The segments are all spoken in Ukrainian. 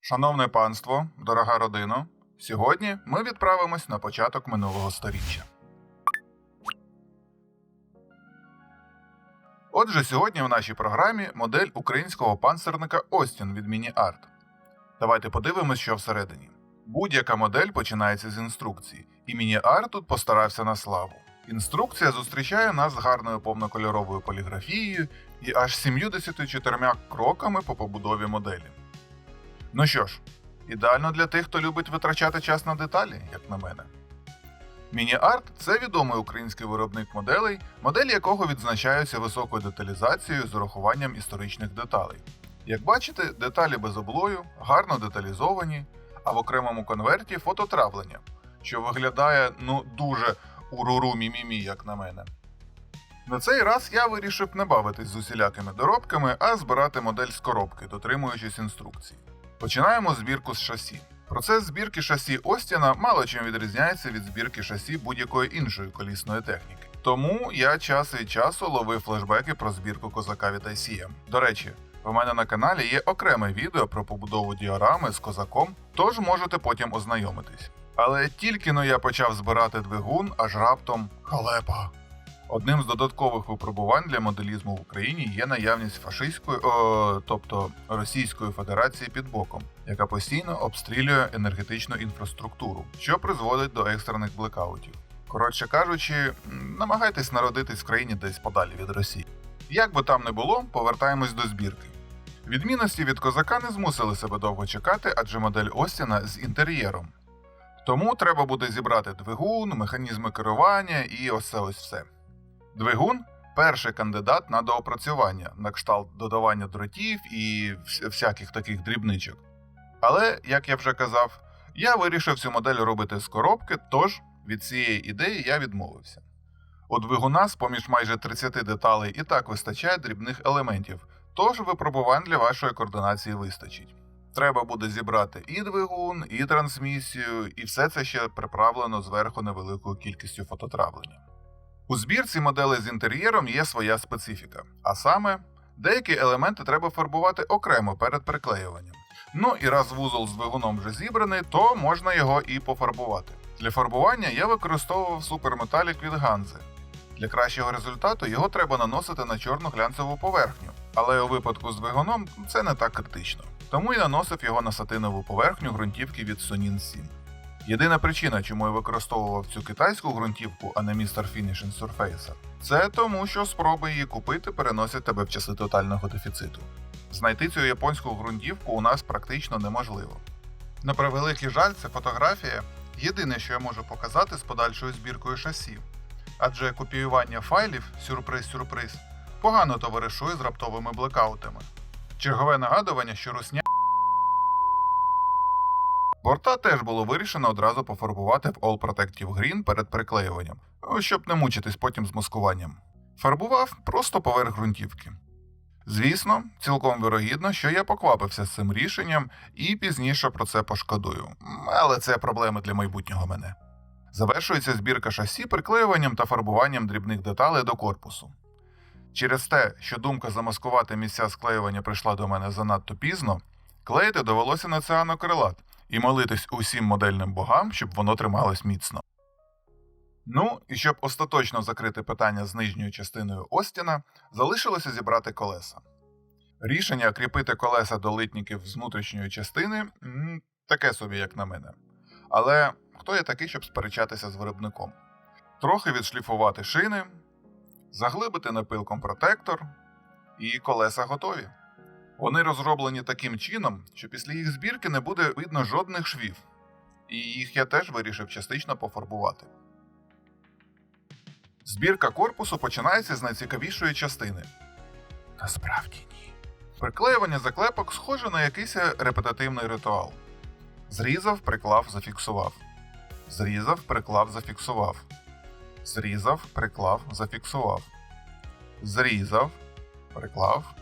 Шановне панство, дорога родино, сьогодні ми відправимось на початок минулого сторіччя. Отже, сьогодні в нашій програмі модель українського панцерника Остін від Міні-Арт. Давайте подивимось, що всередині. Будь-яка модель починається з інструкції, і Міні-Арт тут постарався на славу. Інструкція зустрічає нас з гарною повнокольоровою поліграфією і аж 74 кроками по побудові моделі. Ну що ж, ідеально для тих, хто любить витрачати час на деталі, як на мене. Міні-Арт – це відомий український виробник моделей, моделі якого відзначаються високою деталізацією з урахуванням історичних деталей. Як бачите, деталі без облою, гарно деталізовані, а в окремому конверті фототравлення, що виглядає, дуже уруру-мі-мі-мі, як на мене. На цей раз я вирішив не бавитись з усілякими доробками, а збирати модель з коробки, дотримуючись інструкцій. Починаємо збірку з шасі. Процес збірки шасі Остіна мало чим відрізняється від збірки шасі будь-якої іншої колісної техніки. Тому я час від часу ловив флешбеки про збірку козака від ICM. До речі, в мене на каналі є окреме відео про побудову діорами з козаком, тож можете потім ознайомитись. Але тільки-но я почав збирати двигун, аж раптом халепа. Одним з додаткових випробувань для моделізму в Україні є наявність фашистської, тобто Російської Федерації під боком, яка постійно обстрілює енергетичну інфраструктуру, що призводить до екстрених блекаутів. Коротше кажучи, намагайтесь народитись в країні десь подалі від Росії. Як би там не було, повертаємось до збірки. Відмінності від козака не змусили себе довго чекати, адже модель Остіна з інтер'єром. Тому треба буде зібрати двигун, механізми керування і ось все. Двигун – перший кандидат на доопрацювання, на кшталт додавання дротів і всяких таких дрібничок. Але, як я вже казав, я вирішив цю модель робити з коробки, тож від цієї ідеї я відмовився. У двигуна з-поміж майже 30 деталей і так вистачає дрібних елементів, тож випробувань для вашої координації вистачить. Треба буде зібрати і двигун, і трансмісію, і все це ще приправлено зверху невеликою кількістю фототравлення. У збірці моделей з інтер'єром є своя специфіка, а саме, деякі елементи треба фарбувати окремо перед приклеюванням. Ну і раз вузол з двигуном вже зібраний, то можна його і пофарбувати. Для фарбування я використовував суперметалік від Ганзи. Для кращого результату його треба наносити на чорну глянцеву поверхню, але у випадку з двигуном це не так критично. Тому і наносив його на сатинову поверхню ґрунтівки від Sonin 7. Єдина причина, чому я використовував цю китайську ґрунтівку, а не Mr. Finishing Surface, це тому, що спроби її купити переносять тебе в часи тотального дефіциту. Знайти цю японську ґрунтівку у нас практично неможливо. На превеликий жаль, це фотографія – єдине, що я можу показати з подальшою збіркою шасі. Адже копіювання файлів, сюрприз, погано товаришує з раптовими блекаутами. Чергове нагадування, що русня борта теж було вирішено одразу пофарбувати в All Protective Green перед приклеюванням, щоб не мучитись потім з маскуванням. Фарбував просто поверх ґрунтівки. Звісно, цілком вірогідно, що я поквапився з цим рішенням і пізніше про це пошкодую. Але це проблеми для майбутнього мене. Завершується збірка шасі приклеюванням та фарбуванням дрібних деталей до корпусу. Через те, що думка замаскувати місця склеювання прийшла до мене занадто пізно, клеїти довелося на цианокрилат і молитись усім модельним богам, щоб воно трималось міцно. Ну, і щоб остаточно закрити питання з нижньою частиною Остіна, залишилося зібрати колеса. Рішення кріпити колеса до литників з внутрішньої частини – таке собі, як на мене. Але хто я такий, щоб сперечатися з виробником? Трохи відшліфувати шини, заглибити напилком протектор, і колеса готові. Вони розроблені таким чином, що після їх збірки не буде видно жодних швів. І їх я теж вирішив частично пофарбувати. Збірка корпусу починається з найцікавішої частини. Насправді ні. Приклеювання заклепок схоже на якийсь репетитивний ритуал. Зрізав, приклав, зафіксував. Зрізав, приклав, зафіксував. Зрізав, приклав, зафіксував. Зрізав, приклав,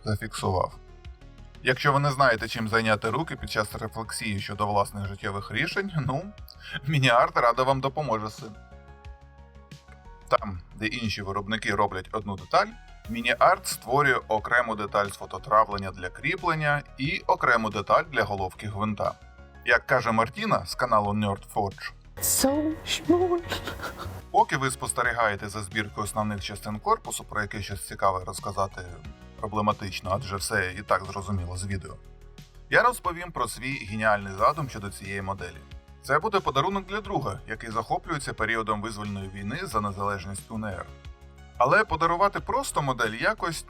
зафіксував. Якщо ви не знаєте, чим зайняти руки під час рефлексії щодо власних життєвих рішень, Міні-Арт радо вам допоможе з цим. Там, де інші виробники роблять одну деталь, Міні-арт створює окрему деталь з фототравлення для кріплення і окрему деталь для головки гвинта. Як каже Мартіна з каналу NerdForge, So smooth. поки ви спостерігаєте за збіркою основних частин корпусу, про яке щось цікаве розказати проблематично, адже все і так зрозуміло з відео, я розповім про свій геніальний задум щодо цієї моделі. Це буде подарунок для друга, який захоплюється періодом визвольної війни за незалежність УНР. Але подарувати просто модель якось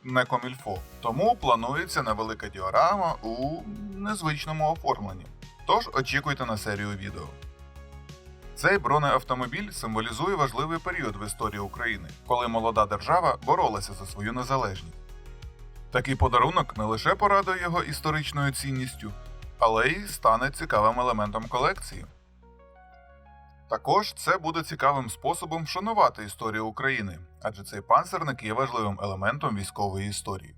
не комільфо, тому планується невелика діорама у незвичному оформленні. Тож очікуйте на серію відео. Цей бронеавтомобіль символізує важливий період в історії України, коли молода держава боролася за свою незалежність. Такий подарунок не лише порадує його історичною цінністю, але й стане цікавим елементом колекції. Також це буде цікавим способом вшанувати історію України, адже цей панцерник є важливим елементом військової історії.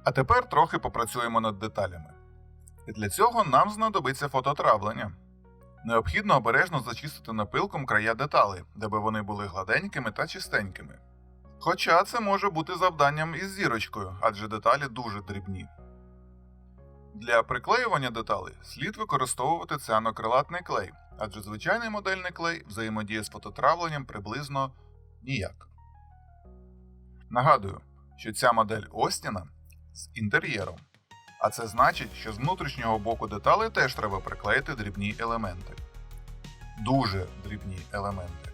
А тепер трохи попрацюємо над деталями. І для цього нам знадобиться фототравлення. Необхідно обережно зачистити напилком края деталей, де би вони були гладенькими та чистенькими. Хоча це може бути завданням із зірочкою, адже деталі дуже дрібні. Для приклеювання деталей слід використовувати цианокрилатний клей, адже звичайний модельний клей взаємодіє з фототравленням приблизно ніяк. Нагадую, що ця модель Остіна з інтер'єром, а це значить, що з внутрішнього боку деталей теж треба приклеїти дрібні елементи. Дуже дрібні елементи.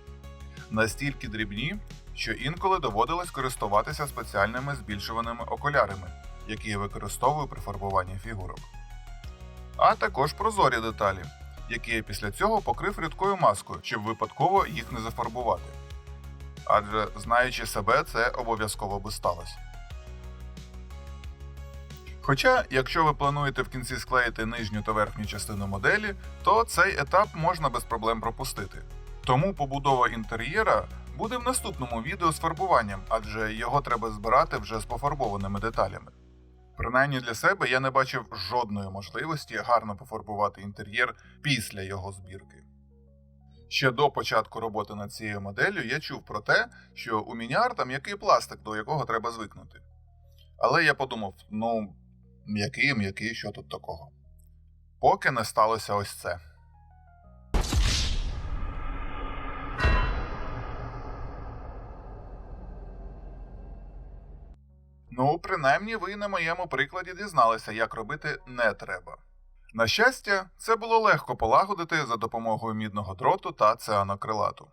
Настільки дрібні, що інколи доводилось користуватися спеціальними збільшуваними окулярами, які я використовую при фарбуванні фігурок. А також прозорі деталі, які я після цього покрив рідкою маскою, щоб випадково їх не зафарбувати. Адже, знаючи себе, це обов'язково би сталося. Хоча, якщо ви плануєте в кінці склеїти нижню та верхню частину моделі, то цей етап можна без проблем пропустити. Тому побудова інтер'єра буде в наступному відео з фарбуванням, адже його треба збирати вже з пофарбованими деталями. Принаймні для себе я не бачив жодної можливості гарно пофарбувати інтер'єр після його збірки. Ще до початку роботи над цією моделлю я чув про те, що у міні-арта м'який пластик, до якого треба звикнути. Але я подумав, м'який, що тут такого. Поки не сталося ось це. Принаймні ви на моєму прикладі дізналися, як робити не треба. На щастя, це було легко полагодити за допомогою мідного дроту та цианокрилату.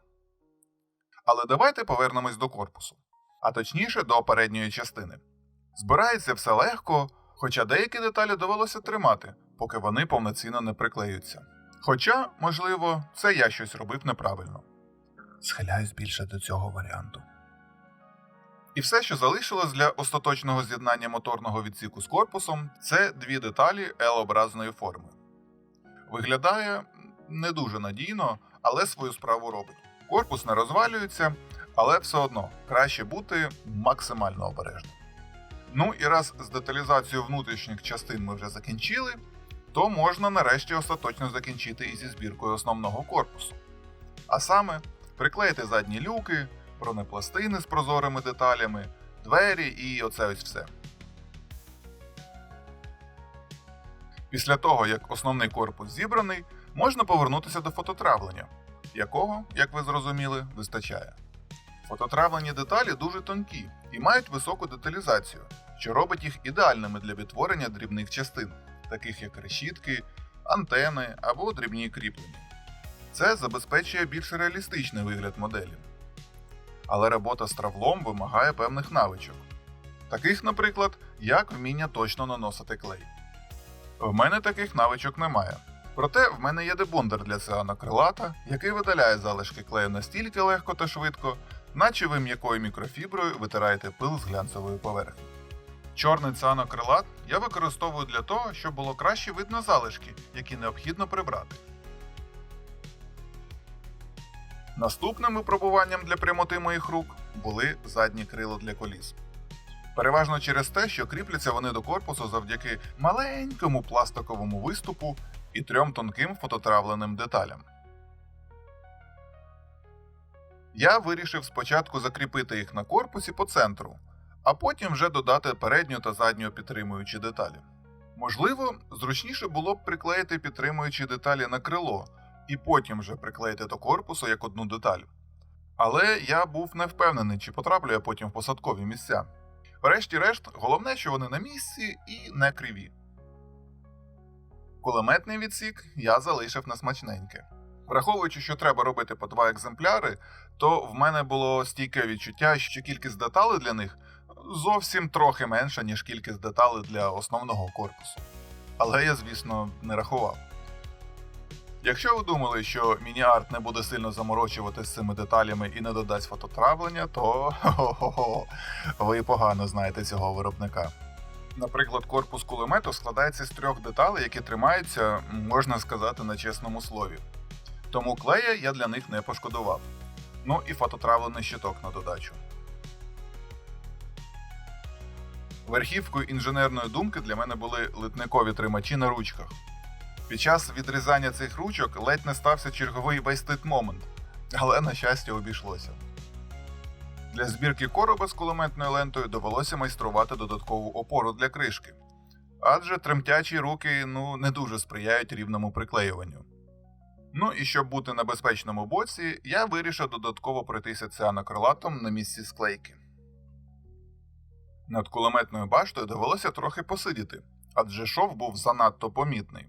Але давайте повернемось до корпусу, а точніше до передньої частини. Збирається все легко, хоча деякі деталі довелося тримати, поки вони повноцінно не приклеються. Хоча, можливо, це я щось робив неправильно. Схиляюсь більше до цього варіанту. І все, що залишилось для остаточного з'єднання моторного відсіку з корпусом, це дві деталі L-образної форми. Виглядає не дуже надійно, але свою справу робить. Корпус не розвалюється, але все одно краще бути максимально обережним. І раз з деталізацією внутрішніх частин ми вже закінчили, то можна нарешті остаточно закінчити і зі збіркою основного корпусу. А саме, приклеїти задні люки, бронепластини з прозорими деталями, двері і оце ось все. Після того, як основний корпус зібраний, можна повернутися до фототравлення, якого, як ви зрозуміли, вистачає. Фототравлені деталі дуже тонкі і мають високу деталізацію, що робить їх ідеальними для відтворення дрібних частин, таких як решітки, антени або дрібні кріплення. Це забезпечує більш реалістичний вигляд моделі. Але робота з травлом вимагає певних навичок. Таких, наприклад, як вміння точно наносити клей. В мене таких навичок немає. Проте в мене є дебондер для цианокрилата, який видаляє залишки клею настільки легко та швидко, наче ви м'якою мікрофіброю витираєте пил з глянцевої поверхні. Чорний цианокрилат я використовую для того, щоб було краще видно залишки, які необхідно прибрати. Наступним випробуванням для прямоти моїх рук були задні крила для коліс. Переважно через те, що кріпляться вони до корпусу завдяки маленькому пластиковому виступу і 3 тонким фототравленим деталям. Я вирішив спочатку закріпити їх на корпусі по центру, а потім вже додати передню та задню підтримуючі деталі. Можливо, зручніше було б приклеїти підтримуючі деталі на крило і потім вже приклеїти до корпусу як одну деталь. Але я був не впевнений, чи потраплю я потім в посадкові місця. Врешті-решт, головне, що вони на місці і не криві. Кулеметний відсік я залишив на смачненьке. Враховуючи, що треба робити по 2 екземпляри, то в мене було стійке відчуття, що кількість деталей для них зовсім трохи менша, ніж кількість деталей для основного корпусу. Але я, звісно, не рахував. Якщо ви думали, що міні-арт не буде сильно заморочувати з цими деталями і не додасть фототравлення, то ви погано знаєте цього виробника. Наприклад, корпус кулемету складається з 3 деталей, які тримаються, можна сказати, на чесному слові. Тому клея я для них не пошкодував. Ну і фототравлений щиток на додачу. Верхівкою інженерної думки для мене були литникові тримачі на ручках. Під час відрізання цих ручок ледь не стався черговий вейстит момент, але, на щастя, обійшлося. Для збірки короба з кулеметною лентою довелося майструвати додаткову опору для кришки, адже тремтячі руки не дуже сприяють рівному приклеюванню. Ну і щоб бути на безпечному боці, я вирішив додатково пройтися цианокрилатом на місці склейки. Над кулеметною баштою довелося трохи посидіти, адже шов був занадто помітний.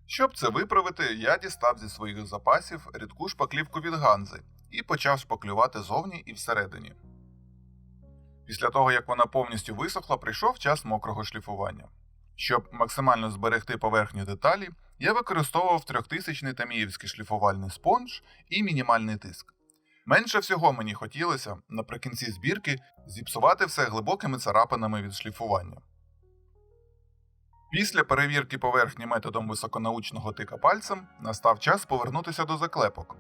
Щоб це виправити, я дістав зі своїх запасів рідку шпаклівку від Ганзи і почав шпаклювати зовні і всередині. Після того, як вона повністю висохла, прийшов час мокрого шліфування. Щоб максимально зберегти поверхню деталі, я використовував 3000-й таміївський шліфувальний спонж і мінімальний тиск. Менше всього мені хотілося наприкінці збірки зіпсувати все глибокими царапинами від шліфування. Після перевірки поверхні методом високонаучного тика пальцем настав час повернутися до заклепок.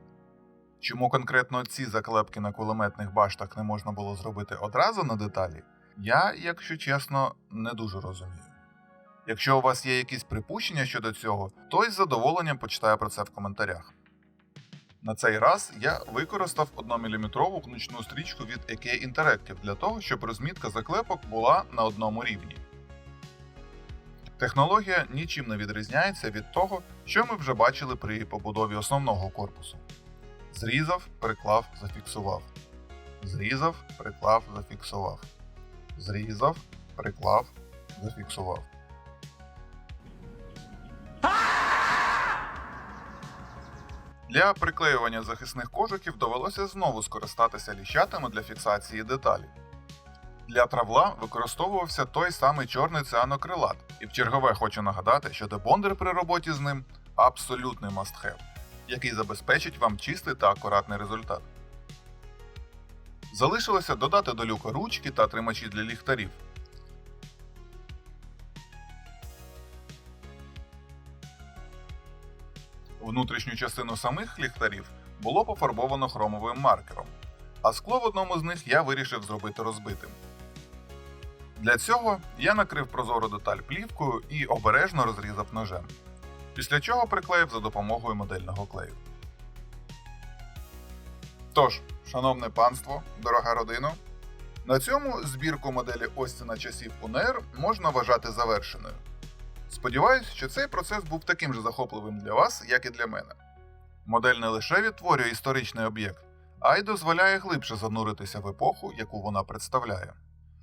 Чому конкретно ці заклепки на кулеметних баштах не можна було зробити одразу на деталі, я, якщо чесно, не дуже розумію. Якщо у вас є якісь припущення щодо цього, то із задоволенням почитаю про це в коментарях. На цей раз я використав 1-мм кнучну стрічку від EK Interactive для того, щоб розмітка заклепок була на одному рівні. Технологія нічим не відрізняється від того, що ми вже бачили при побудові основного корпусу. Зрізав, приклав, зафіксував. Зрізав, приклав, зафіксував. Зрізав, приклав, зафіксував. Для приклеювання захисних кожухів довелося знову скористатися ліщатами для фіксації деталі. Для травла використовувався той самий чорний цианокрилат, і в чергове хочу нагадати, що дебондер при роботі з ним – абсолютний must-have, який забезпечить вам чистий та акуратний результат. Залишилося додати до люка ручки та тримачі для ліхтарів. Внутрішню частину самих ліхтарів було пофарбовано хромовим маркером, а скло в одному з них я вирішив зробити розбитим. Для цього я накрив прозору деталь плівкою і обережно розрізав ножем, після чого приклеїв за допомогою модельного клею. Тож, шановне панство, дорога родино, на цьому збірку моделі Остіна часів УНР можна вважати завершеною. Сподіваюсь, що цей процес був таким же захопливим для вас, як і для мене. Модель не лише відтворює історичний об'єкт, а й дозволяє глибше зануритися в епоху, яку вона представляє.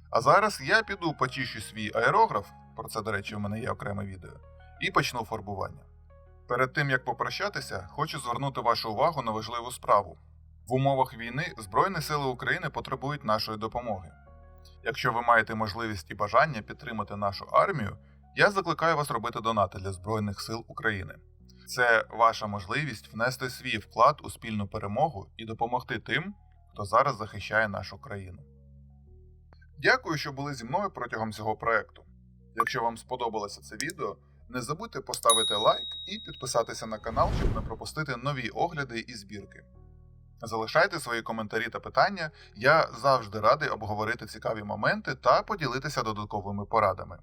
А зараз я піду почищу свій аерограф, про це, до речі, у мене є окреме відео, і почну фарбування. Перед тим, як попрощатися, хочу звернути вашу увагу на важливу справу. В умовах війни Збройні Сили України потребують нашої допомоги. Якщо ви маєте можливість і бажання підтримати нашу армію, я закликаю вас робити донати для Збройних Сил України. Це ваша можливість внести свій вклад у спільну перемогу і допомогти тим, хто зараз захищає нашу країну. Дякую, що були зі мною протягом цього проекту. Якщо вам сподобалося це відео, не забудьте поставити лайк і підписатися на канал, щоб не пропустити нові огляди і збірки. Залишайте свої коментарі та питання, я завжди радий обговорити цікаві моменти та поділитися додатковими порадами.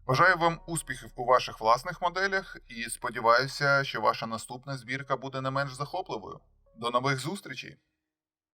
Бажаю вам успіхів у ваших власних моделях і сподіваюся, що ваша наступна збірка буде не менш захопливою. До нових зустрічей!